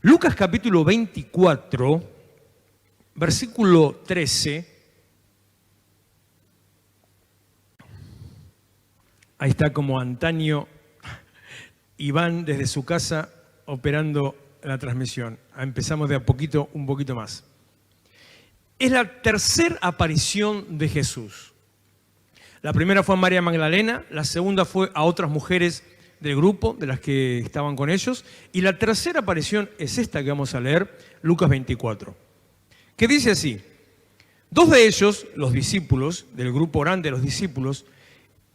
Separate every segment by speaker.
Speaker 1: Lucas capítulo 24, versículo 13. Ahí está como antaño Iván desde su casa operando la transmisión. Empezamos de a poquito, un poquito más. Es la tercera aparición de Jesús. La primera fue a María Magdalena, la segunda fue a otras mujeres del grupo, de las que estaban con ellos, y la tercera aparición es esta que vamos a leer, Lucas 24, que dice así: dos de ellos, los discípulos, del grupo grande de los discípulos,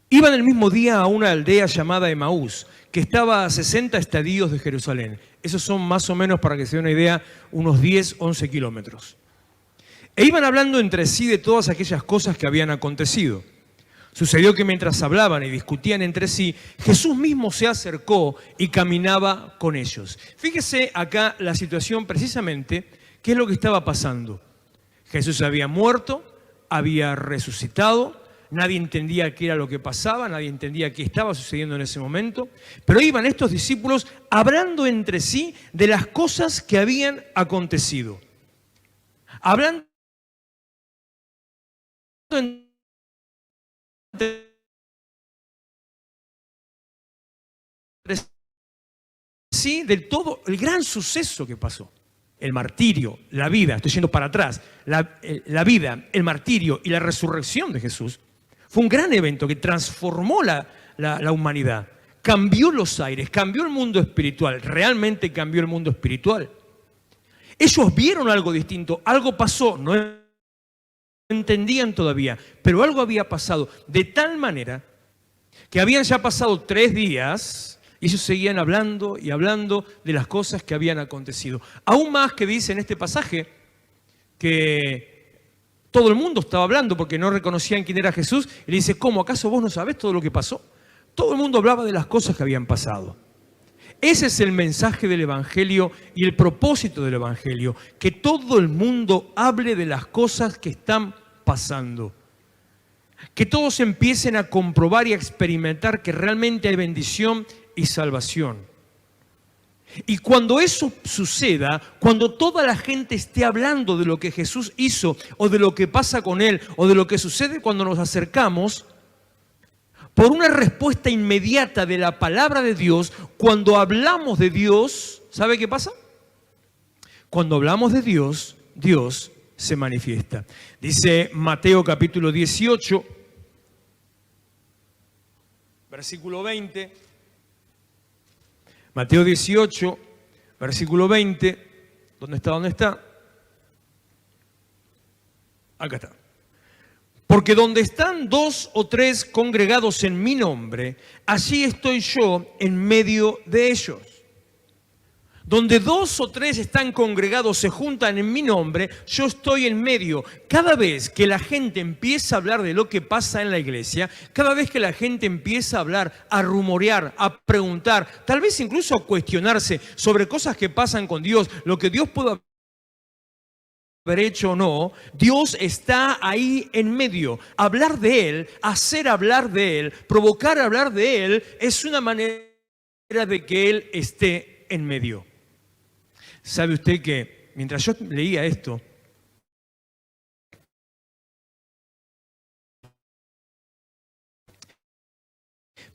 Speaker 1: iban el mismo día a una aldea llamada Emaús, que estaba a 60 estadios de Jerusalén. Esos son más o menos, para que se dé una idea, unos 10, 11 kilómetros. E iban hablando entre sí de todas aquellas cosas que habían acontecido. Sucedió que mientras hablaban y discutían entre sí, Jesús mismo se acercó y caminaba con ellos. Fíjese acá la situación precisamente, qué es lo que estaba pasando. Jesús había muerto, había resucitado, nadie entendía qué era lo que pasaba, nadie entendía qué estaba sucediendo en ese momento, pero iban estos discípulos hablando entre sí de las cosas que habían acontecido. Hablando sí, del todo el gran suceso que pasó. El martirio, la vida, estoy yendo para atrás, la vida, el martirio y la resurrección de Jesús fue un gran evento que transformó la humanidad, cambió los aires, cambió el mundo espiritual, realmente cambió el mundo espiritual. Ellos vieron algo distinto, algo pasó, no entendían todavía, pero algo había pasado de tal manera que habían ya pasado 3 días y ellos seguían hablando y hablando de las cosas que habían acontecido. Aún más que dice en este pasaje que todo el mundo estaba hablando porque no reconocían quién era Jesús, y le dice: ¿cómo? ¿Acaso vos no sabés todo lo que pasó? Todo el mundo hablaba de las cosas que habían pasado. Ese es el mensaje del Evangelio y el propósito del Evangelio, que todo el mundo hable de las cosas que están pasando. Que todos empiecen a comprobar y a experimentar que realmente hay bendición y salvación. Y cuando eso suceda, cuando toda la gente esté hablando de lo que Jesús hizo, o de lo que pasa con Él, o de lo que sucede cuando nos acercamos, por una respuesta inmediata de la palabra de Dios, cuando hablamos de Dios, ¿sabe qué pasa? Cuando hablamos de Dios, Dios se manifiesta. Dice Mateo capítulo 18, versículo 20. Mateo 18, versículo 20. ¿Dónde está? ¿Dónde está? Acá está. Porque donde están 2 o 3 congregados en mi nombre, allí estoy yo en medio de ellos. Donde 2 o 3 están congregados, se juntan en mi nombre, yo estoy en medio. Cada vez que la gente empieza a hablar de lo que pasa en la iglesia, cada vez que la gente empieza a hablar, a rumorear, a preguntar, tal vez incluso a cuestionarse sobre cosas que pasan con Dios, lo que Dios pudo haber hecho o no, Dios está ahí en medio. Hablar de Él, hacer hablar de Él, provocar hablar de Él, es una manera de que Él esté en medio. ¿Sabe usted que mientras yo leía esto,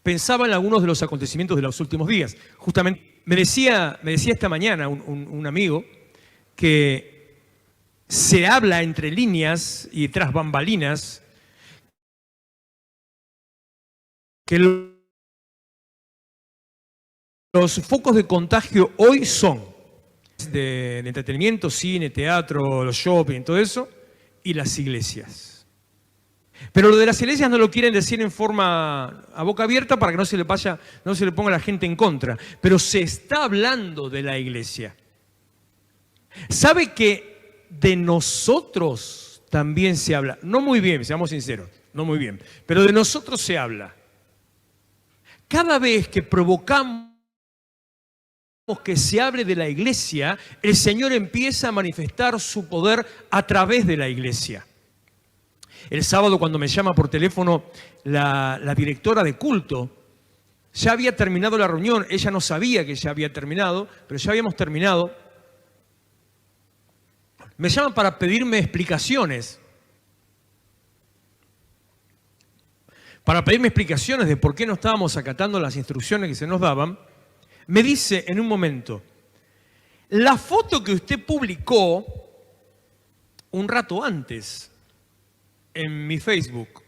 Speaker 1: pensaba en algunos de los acontecimientos de los últimos días? Justamente me decía esta mañana un amigo que se habla entre líneas y tras bambalinas que los focos de contagio hoy son de entretenimiento, cine, teatro, los shopping, todo eso, y las iglesias. Pero lo de las iglesias no lo quieren decir en forma a boca abierta para que no se le ponga a la gente en contra. Pero se está hablando de la iglesia. ¿Sabe que de nosotros también se habla? No muy bien, seamos sinceros, no muy bien. Pero de nosotros se habla. Cada vez que provocamos que se hable de la iglesia, el Señor empieza a manifestar su poder a través de la iglesia. El sábado, cuando me llama por teléfono la directora de culto, ya había terminado la reunión. Ella no sabía que ya había terminado, pero ya habíamos terminado. me llaman para pedirme explicaciones. Para pedirme explicaciones de por qué no estábamos acatando las instrucciones que se nos daban. Me dice en un momento, la foto que usted publicó un rato antes en mi Facebook,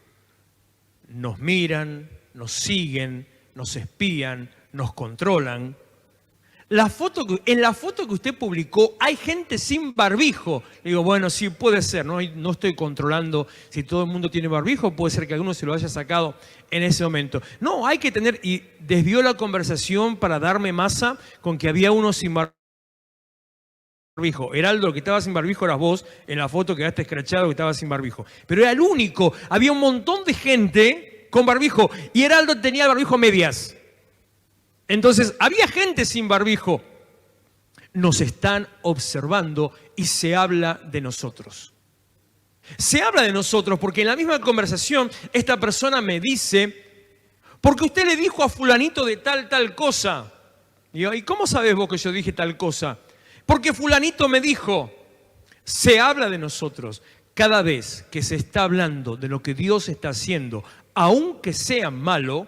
Speaker 1: nos miran, nos siguen, nos espían, nos controlan. En la foto que usted publicó hay gente sin barbijo. Le digo, bueno, sí, puede ser, no estoy controlando si todo el mundo tiene barbijo, puede ser que alguno se lo haya sacado en ese momento. No, hay que tener, y desvió la conversación para darme masa con que había uno sin barbijo. Heraldo, el que estaba sin barbijo eras vos, en la foto quedaste escrachado que estaba sin barbijo. Pero era el único, había un montón de gente con barbijo y Heraldo tenía el barbijo a medias. Entonces, había gente sin barbijo. Nos están observando y se habla de nosotros. Se habla de nosotros porque en la misma conversación esta persona me dice, porque usted le dijo a fulanito de tal cosa. Y yo, ¿y cómo sabes vos que yo dije tal cosa? Porque fulanito me dijo. Se habla de nosotros. Cada vez que se está hablando de lo que Dios está haciendo, aunque sea malo,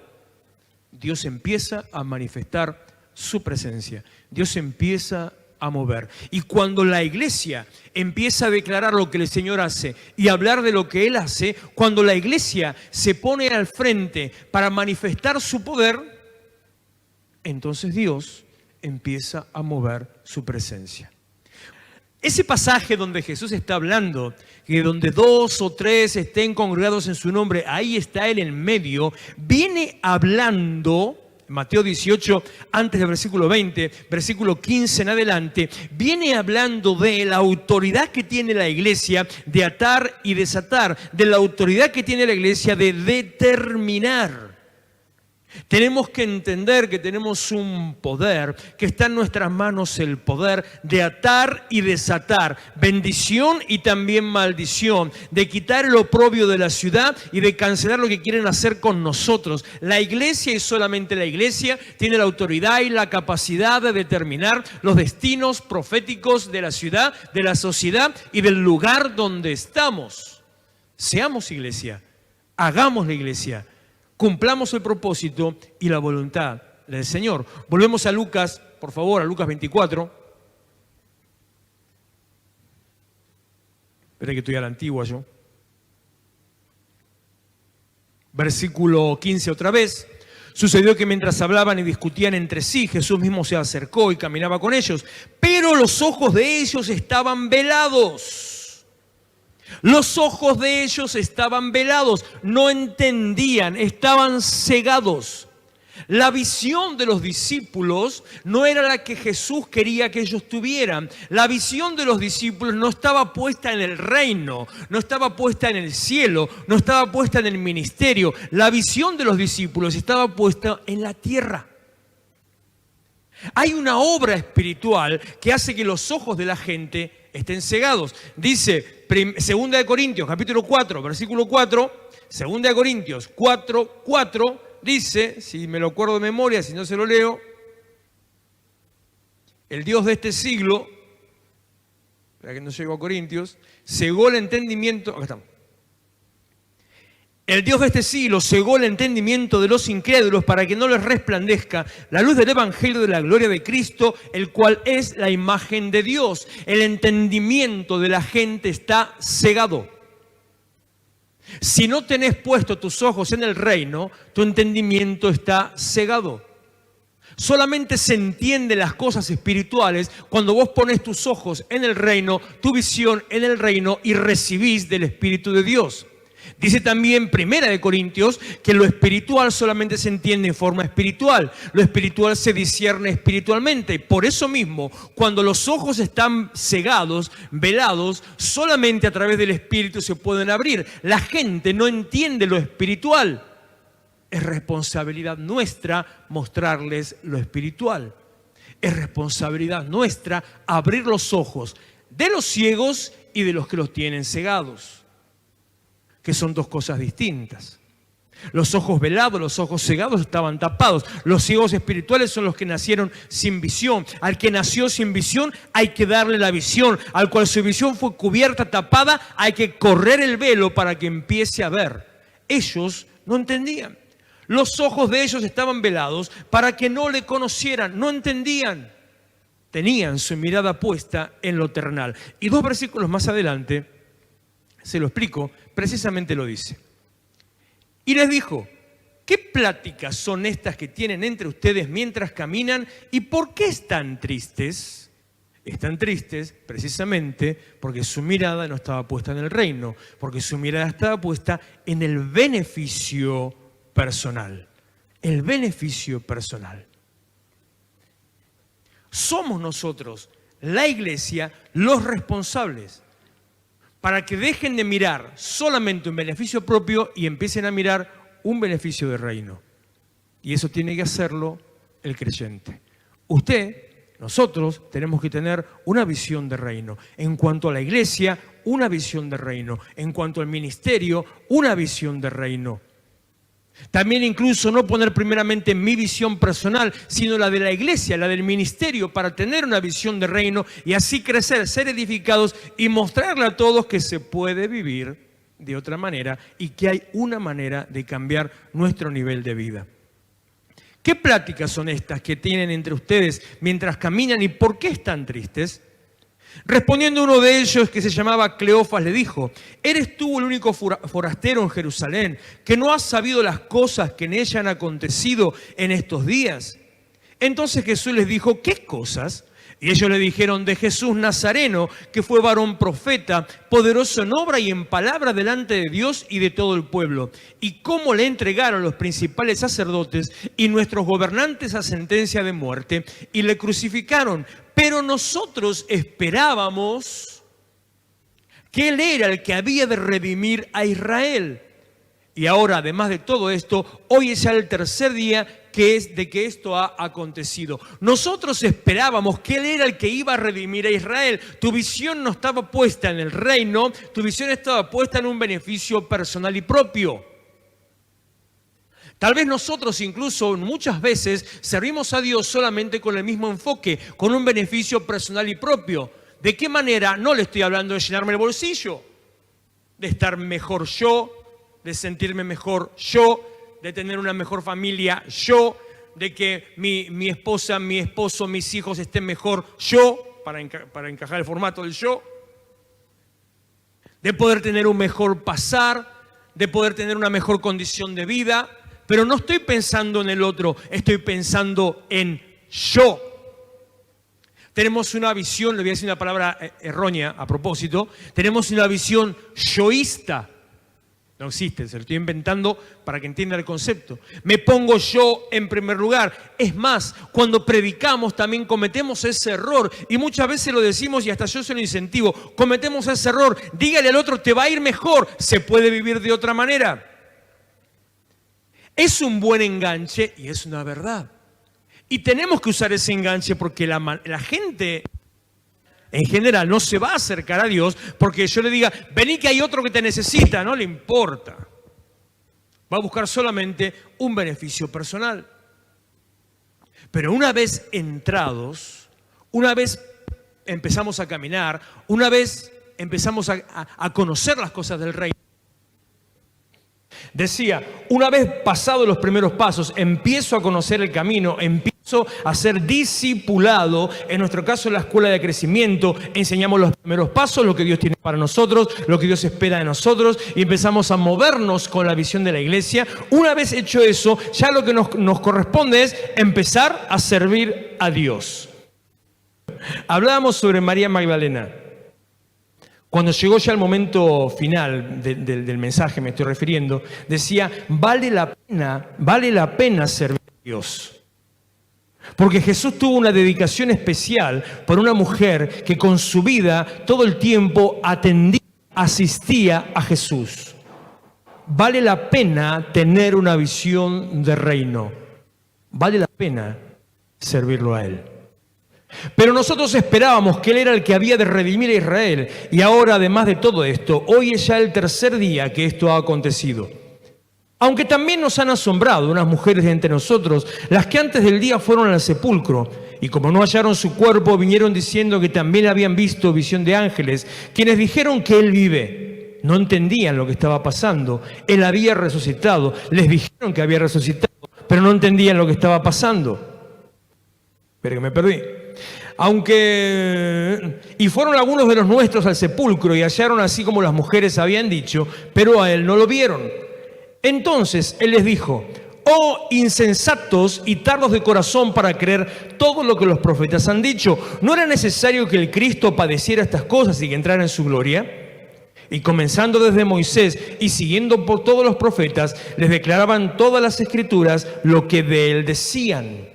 Speaker 1: Dios empieza a manifestar su presencia. Dios empieza a mover. Y cuando la iglesia empieza a declarar lo que el Señor hace y hablar de lo que Él hace, cuando la iglesia se pone al frente para manifestar su poder, entonces Dios empieza a mover su presencia. Ese pasaje donde Jesús está hablando, que donde 2 o 3 estén congregados en su nombre, ahí está Él en medio, viene hablando, Mateo 18, antes del versículo 20, versículo 15 en adelante, viene hablando de la autoridad que tiene la iglesia de atar y desatar, de la autoridad que tiene la iglesia de determinar. Tenemos que entender que tenemos un poder, que está en nuestras manos el poder de atar y desatar, bendición y también maldición, de quitar el oprobio de la ciudad y de cancelar lo que quieren hacer con nosotros. La iglesia y solamente la iglesia tiene la autoridad y la capacidad de determinar los destinos proféticos de la ciudad, de la sociedad y del lugar donde estamos. Seamos iglesia, hagamos la iglesia. Cumplamos el propósito y la voluntad del Señor. Volvemos a Lucas, por favor, a Lucas 24. Espera que estoy a la antigua yo. Versículo 15 otra vez. Sucedió que mientras hablaban y discutían entre sí, Jesús mismo se acercó y caminaba con ellos. Pero los ojos de ellos estaban velados. Los ojos de ellos estaban velados, no entendían, estaban cegados. La visión de los discípulos no era la que Jesús quería que ellos tuvieran. La visión de los discípulos no estaba puesta en el reino, no estaba puesta en el cielo, no estaba puesta en el ministerio. La visión de los discípulos estaba puesta en la tierra. Hay una obra espiritual que hace que los ojos de la gente estén cegados. Dice 2 de Corintios, capítulo 4, versículo 4, 2 de Corintios 4, 4, dice, si me lo acuerdo de memoria, si no se lo leo, el Dios de este siglo, para que no llego a Corintios, cegó el entendimiento, acá estamos. El Dios de este siglo cegó el entendimiento de los incrédulos para que no les resplandezca la luz del evangelio de la gloria de Cristo, el cual es la imagen de Dios. El entendimiento de la gente está cegado. Si no tenés puesto tus ojos en el reino, tu entendimiento está cegado. Solamente se entienden las cosas espirituales cuando vos pones tus ojos en el reino, tu visión en el reino y recibís del Espíritu de Dios. Dice también 1 de Corintios que lo espiritual solamente se entiende en forma espiritual. Lo espiritual se discierne espiritualmente. Por eso mismo, cuando los ojos están cegados, velados, solamente a través del Espíritu se pueden abrir. La gente no entiende lo espiritual. Es responsabilidad nuestra mostrarles lo espiritual. Es responsabilidad nuestra abrir los ojos de los ciegos y de los que los tienen cegados, que son dos cosas distintas. Los ojos velados, los ojos cegados estaban tapados. Los ciegos espirituales son los que nacieron sin visión. Al que nació sin visión hay que darle la visión. Al cual su visión fue cubierta, tapada, hay que correr el velo para que empiece a ver. Ellos no entendían. Los ojos de ellos estaban velados para que no le conocieran, no entendían. Tenían su mirada puesta en lo terrenal. Y 2 versículos más adelante, se lo explico, precisamente lo dice. Y les dijo, ¿qué pláticas son estas que tienen entre ustedes mientras caminan? ¿Y por qué están tristes? Están tristes precisamente porque su mirada no estaba puesta en el reino, porque su mirada estaba puesta en el beneficio personal. El beneficio personal. Somos nosotros, la iglesia, los responsables para que dejen de mirar solamente un beneficio propio y empiecen a mirar un beneficio de reino. Y eso tiene que hacerlo el creyente. Usted, nosotros, tenemos que tener una visión de reino. En cuanto a la iglesia, una visión de reino. En cuanto al ministerio, una visión de reino. También incluso no poner primeramente mi visión personal, sino la de la iglesia, la del ministerio, para tener una visión de reino y así crecer, ser edificados y mostrarle a todos que se puede vivir de otra manera y que hay una manera de cambiar nuestro nivel de vida. ¿Qué pláticas son estas que tienen entre ustedes mientras caminan y por qué están tristes? Respondiendo uno de ellos, que se llamaba Cleofas, le dijo, ¿eres tú el único forastero en Jerusalén que no has sabido las cosas que en ella han acontecido en estos días? Entonces Jesús les dijo, ¿qué cosas? Y ellos le dijeron, de Jesús Nazareno, que fue varón profeta, poderoso en obra y en palabra delante de Dios y de todo el pueblo. Y cómo le entregaron los principales sacerdotes y nuestros gobernantes a sentencia de muerte y le crucificaron. Pero nosotros esperábamos que Él era el que había de redimir a Israel. Y ahora, además de todo esto, hoy es ya el tercer día que esto ha acontecido. Nosotros esperábamos que Él era el que iba a redimir a Israel. Tu visión no estaba puesta en el reino, tu visión estaba puesta en un beneficio personal y propio. Tal vez nosotros incluso muchas veces servimos a Dios solamente con el mismo enfoque, con un beneficio personal y propio. ¿De qué manera? No le estoy hablando de llenarme el bolsillo, de estar mejor yo, de sentirme mejor yo, de tener una mejor familia yo, de que mi esposa, mi esposo, mis hijos estén mejor yo, para encajar el formato del yo, de poder tener un mejor pasar, de poder tener una mejor condición de vida. Pero no estoy pensando en el otro, estoy pensando en yo. Tenemos una visión, le voy a decir una palabra errónea a propósito, tenemos una visión yoísta. No existe, se lo estoy inventando para que entienda el concepto. Me pongo yo en primer lugar. Es más, cuando predicamos también cometemos ese error y muchas veces lo decimos y hasta yo se lo incentivo. Cometemos ese error, dígale al otro, te va a ir mejor, se puede vivir de otra manera. Es un buen enganche y es una verdad. Y tenemos que usar ese enganche porque la gente en general no se va a acercar a Dios porque yo le diga, vení que hay otro que te necesita, no le importa. Va a buscar solamente un beneficio personal. Pero una vez entrados, una vez empezamos a caminar, una vez empezamos a conocer las cosas del reino, decía, una vez pasados los primeros pasos, empiezo a conocer el camino, empiezo a ser discipulado. En nuestro caso, en la escuela de crecimiento, enseñamos los primeros pasos, lo que Dios tiene para nosotros, lo que Dios espera de nosotros, y empezamos a movernos con la visión de la iglesia. Una vez hecho eso, ya lo que nos corresponde es empezar a servir a Dios. Hablábamos sobre María Magdalena. Cuando llegó ya el momento final del mensaje, me estoy refiriendo, decía, vale la pena servir a Dios. Porque Jesús tuvo una dedicación especial por una mujer que con su vida todo el tiempo asistía a Jesús. Vale la pena tener una visión de reino. Vale la pena servirlo a Él. Pero nosotros esperábamos que Él era el que había de redimir a Israel. Y ahora, además de todo esto, hoy es ya el tercer día que esto ha acontecido. Aunque también nos han asombrado unas mujeres de entre nosotros, las que antes del día fueron al sepulcro, y como no hallaron su cuerpo, vinieron diciendo que también habían visto visión de ángeles, quienes dijeron que él vive. No entendían lo que estaba pasando. Él había resucitado. Les dijeron que había resucitado, pero no entendían lo que estaba pasando. Pero que me perdí. Y fueron algunos de los nuestros al sepulcro y hallaron así como las mujeres habían dicho, pero a él no lo vieron. Entonces él les dijo: oh insensatos y tardos de corazón para creer todo lo que los profetas han dicho. ¿No era necesario que el Cristo padeciera estas cosas y que entrara en su gloria? Y comenzando desde Moisés y siguiendo por todos los profetas, les declaraban todas las escrituras lo que de él decían.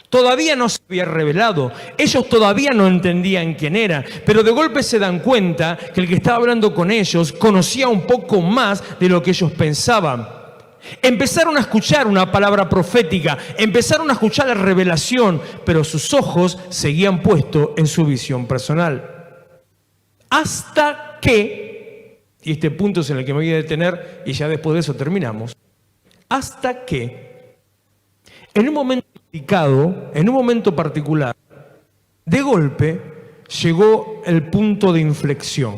Speaker 1: Todavía no se había revelado, ellos todavía no entendían quién era, pero de golpe se dan cuenta que el que estaba hablando con ellos conocía un poco más de lo que ellos pensaban. Empezaron a escuchar una palabra profética, empezaron a escuchar la revelación, pero sus ojos seguían puestos en su visión personal. Hasta que, y este punto es en el que me voy a detener y ya después de eso terminamos, hasta que en un momento indicado, en un momento particular, de golpe llegó el punto de inflexión.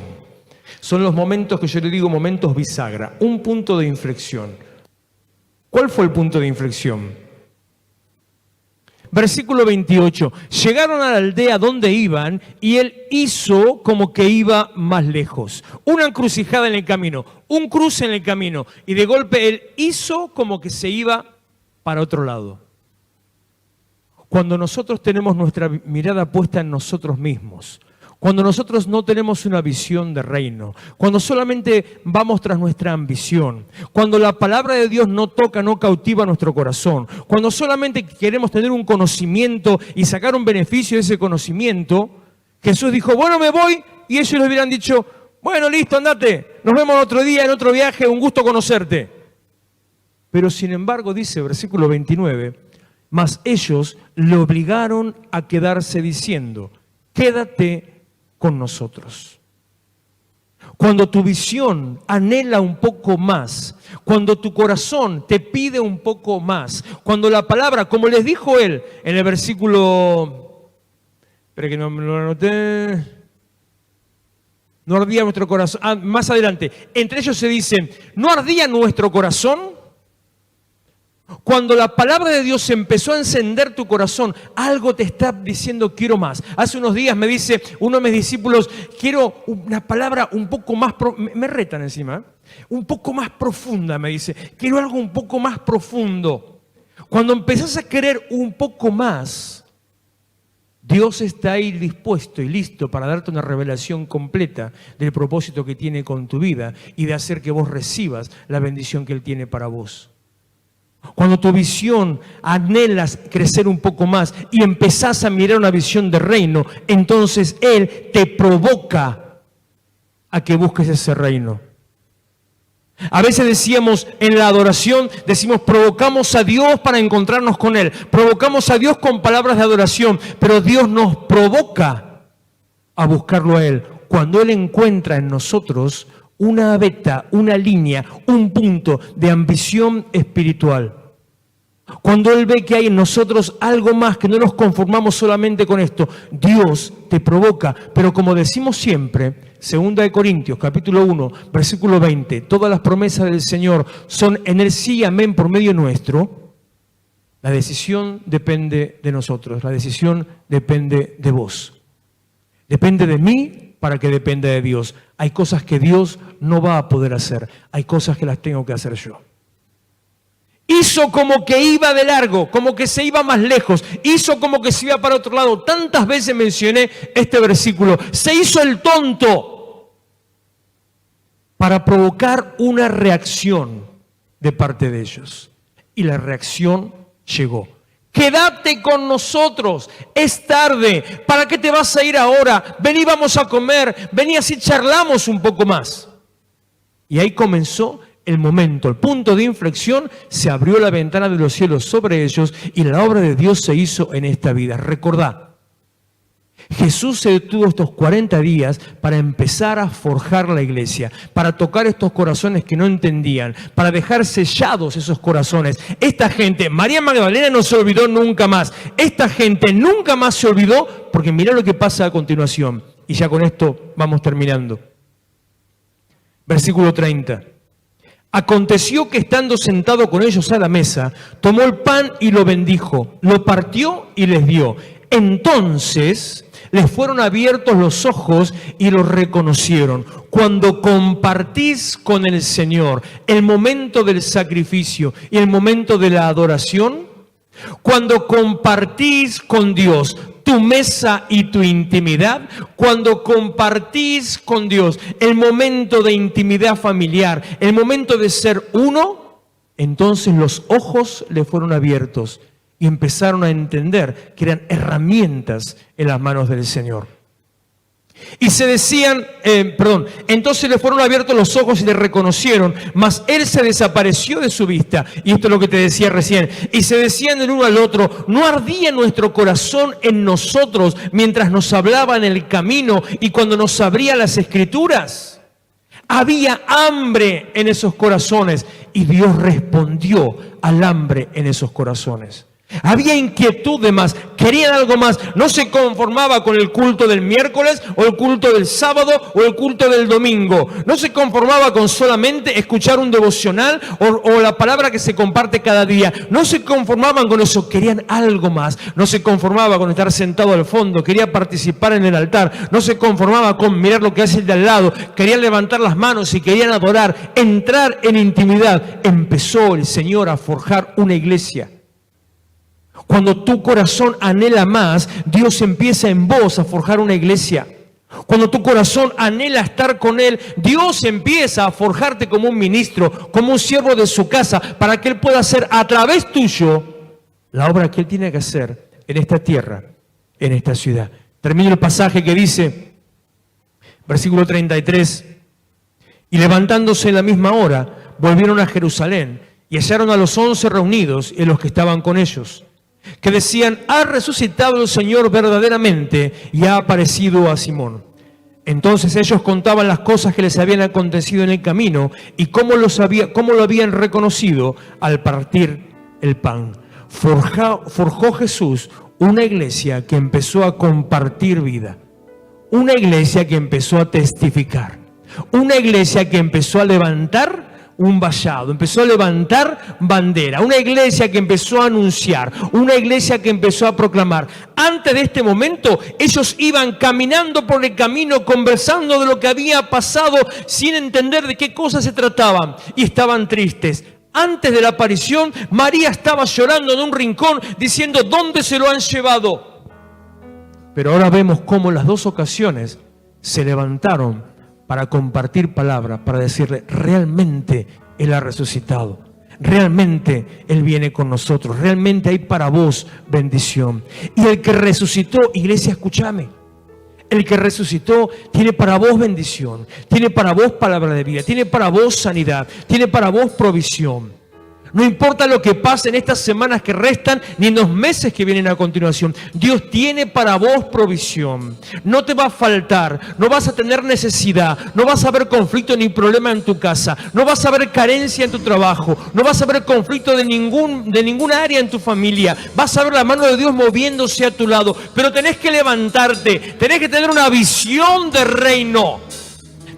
Speaker 1: Son los momentos que yo le digo momentos bisagra, un punto de inflexión. ¿Cuál fue el punto de inflexión? Versículo 28. Llegaron a la aldea donde iban y él hizo como que iba más lejos. Una encrucijada en el camino, un cruce en el camino, y de golpe él hizo como que se iba para otro lado. Cuando nosotros tenemos nuestra mirada puesta en nosotros mismos, cuando nosotros no tenemos una visión de reino, cuando solamente vamos tras nuestra ambición, cuando la palabra de Dios no toca, no cautiva nuestro corazón, cuando solamente queremos tener un conocimiento y sacar un beneficio de ese conocimiento, Jesús dijo: bueno, me voy, y ellos le hubieran dicho: bueno, listo, andate, nos vemos otro día en otro viaje, un gusto conocerte. Pero sin embargo, dice versículo 29, mas ellos le obligaron a quedarse diciendo: quédate con nosotros. Cuando tu visión anhela un poco más, cuando tu corazón te pide un poco más, cuando la palabra, como les dijo él en el versículo, espera que no me lo anoté, no ardía nuestro corazón, más adelante, entre ellos se dice: ¿no ardía nuestro corazón? Cuando la palabra de Dios empezó a encender tu corazón, algo te está diciendo: quiero más. Hace unos días me dice uno de mis discípulos: quiero una palabra un poco más, me retan encima, un poco más profunda, me dice, quiero algo un poco más profundo. Cuando empezás a querer un poco más, Dios está ahí dispuesto y listo para darte una revelación completa del propósito que tiene con tu vida y de hacer que vos recibas la bendición que Él tiene para vos. Cuando tu visión anhelas crecer un poco más y empezás a mirar una visión de reino, entonces Él te provoca a que busques ese reino. A veces decíamos en la adoración, decimos: provocamos a Dios para encontrarnos con Él, provocamos a Dios con palabras de adoración, pero Dios nos provoca a buscarlo a Él. Cuando Él encuentra en nosotros una veta, una línea, un punto de ambición espiritual. Cuando Él ve que hay en nosotros algo más, que no nos conformamos solamente con esto, Dios te provoca. Pero como decimos siempre, 2 Corintios, capítulo 1, versículo 20, todas las promesas del Señor son en el sí y amén por medio nuestro. La decisión depende de nosotros, la decisión depende de vos. Depende de mí para que dependa de Dios. Hay cosas que Dios no va a poder hacer, hay cosas que las tengo que hacer yo. Hizo como que iba de largo, como que se iba más lejos, hizo como que se iba para otro lado. Tantas veces mencioné este versículo. Se hizo el tonto para provocar una reacción de parte de ellos. Y la reacción llegó. Quédate con nosotros, es tarde, ¿para qué te vas a ir ahora? Vení, vamos a comer, vení, así charlamos un poco más. Y ahí comenzó el momento, el punto de inflexión, se abrió la ventana de los cielos sobre ellos y la obra de Dios se hizo en esta vida. Recordá, Jesús se detuvo estos 40 días para empezar a forjar la iglesia, para tocar estos corazones que no entendían, para dejar sellados esos corazones. Esta gente, María Magdalena no se olvidó nunca más. Esta gente nunca más se olvidó, porque mirá lo que pasa a continuación. Y ya con esto vamos terminando. Versículo 30. Aconteció que estando sentado con ellos a la mesa, tomó el pan y lo bendijo, lo partió y les dio. Entonces les fueron abiertos los ojos y los reconocieron. Cuando compartís con el Señor el momento del sacrificio y el momento de la adoración, cuando compartís con Dios tu mesa y tu intimidad, cuando compartís con Dios el momento de intimidad familiar, el momento de ser uno, entonces los ojos le fueron abiertos y empezaron a entender que eran herramientas en las manos del Señor. Y se decían, entonces le fueron abiertos los ojos y le reconocieron, mas él se desapareció de su vista. Y esto es lo que te decía recién. Y se decían el uno al otro, ¿no ardía nuestro corazón en nosotros mientras nos hablaba en el camino y cuando nos abría las Escrituras? Había hambre en esos corazones y Dios respondió al hambre en esos corazones. Había inquietud de más, querían algo más, no se conformaba con el culto del miércoles o el culto del sábado o el culto del domingo, no se conformaba con solamente escuchar un devocional o la palabra que se comparte cada día, no se conformaban con eso, querían algo más, no se conformaba con estar sentado al fondo, quería participar en el altar, no se conformaba con mirar lo que hace el de al lado, querían levantar las manos y querían adorar, entrar en intimidad. Empezó el Señor a forjar una iglesia. Cuando tu corazón anhela más, Dios empieza en vos a forjar una iglesia. Cuando tu corazón anhela estar con Él, Dios empieza a forjarte como un ministro, como un siervo de su casa, para que Él pueda hacer a través tuyo la obra que Él tiene que hacer en esta tierra, en esta ciudad. Termino el pasaje que dice, versículo 33, y levantándose en la misma hora, volvieron a Jerusalén y hallaron a los 11 reunidos y los que estaban con ellos, que decían, ha resucitado el Señor verdaderamente y ha aparecido a Simón. Entonces ellos contaban las cosas que les habían acontecido en el camino y cómo lo habían reconocido al partir el pan. Forjó Jesús una iglesia que empezó a compartir vida, una iglesia que empezó a testificar, una iglesia que empezó a levantar un vallado, empezó a levantar bandera, una iglesia que empezó a anunciar, una iglesia que empezó a proclamar. Antes de este momento, ellos iban caminando por el camino, conversando de lo que había pasado, sin entender de qué cosas se trataban, y estaban tristes. Antes de la aparición, María estaba llorando en un rincón, diciendo, ¿dónde se lo han llevado? Pero ahora vemos cómo en las dos ocasiones se levantaron para compartir palabra, para decirle, realmente Él ha resucitado, realmente Él viene con nosotros, realmente hay para vos bendición. Y el que resucitó, iglesia, escúchame, el que resucitó tiene para vos bendición, tiene para vos palabra de vida, tiene para vos sanidad, tiene para vos provisión. No importa lo que pase en estas semanas que restan, ni en los meses que vienen a continuación. Dios tiene para vos provisión. No te va a faltar, no vas a tener necesidad, no vas a haber conflicto ni problema en tu casa, no vas a haber carencia en tu trabajo, no vas a haber conflicto de ninguna área en tu familia. Vas a ver la mano de Dios moviéndose a tu lado, pero tenés que levantarte, tenés que tener una visión de reino.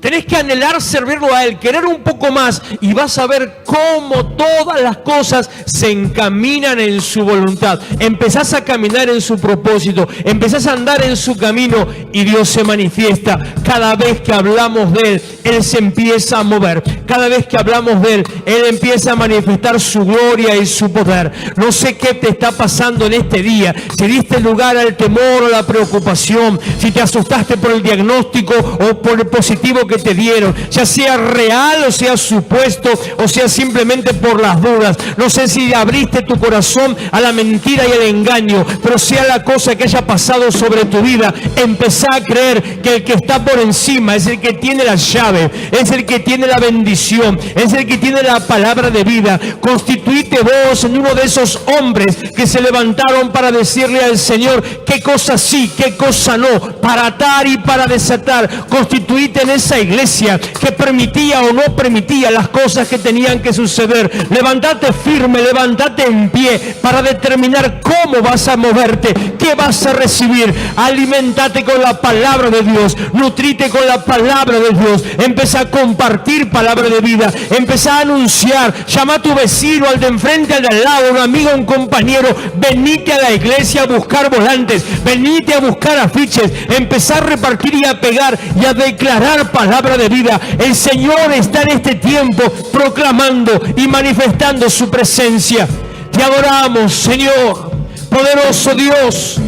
Speaker 1: Tenés que anhelar servirlo a Él, querer un poco más, y vas a ver cómo todas las cosas se encaminan en su voluntad. Empezás a caminar en su propósito, empezás a andar en su camino y Dios se manifiesta. Cada vez que hablamos de Él, Él se empieza a mover. Cada vez que hablamos de Él, Él empieza a manifestar su gloria y su poder. No sé qué te está pasando en este día, si diste lugar al temor o la preocupación, si te asustaste por el diagnóstico o por el positivo que te dieron, ya sea real o sea supuesto o sea simplemente por las dudas. No sé si abriste tu corazón a la mentira y al engaño, pero sea la cosa que haya pasado sobre tu vida, empezá a creer que el que está por encima es el que tiene la llave, es el que tiene la bendición bendición, es el que tiene la palabra de vida. Constituite vos en uno de esos hombres que se levantaron para decirle al Señor qué cosa sí, qué cosa no, para atar y para desatar. Constituite en esa iglesia que permitía o no permitía las cosas que tenían que suceder. Levantate firme, levantate en pie para determinar cómo vas a moverte, qué vas a recibir. Alimentate con la palabra de Dios, nutrite con la palabra de Dios, empezá a compartir palabra de vida, empezá a anunciar, llama a tu vecino, al de enfrente, al de al lado, un amigo, un compañero, venite a la iglesia a buscar volantes, venite a buscar afiches, empezá a repartir y a pegar y a declarar palabra de vida. El Señor está en este tiempo proclamando y manifestando su presencia. Te adoramos, Señor, poderoso Dios.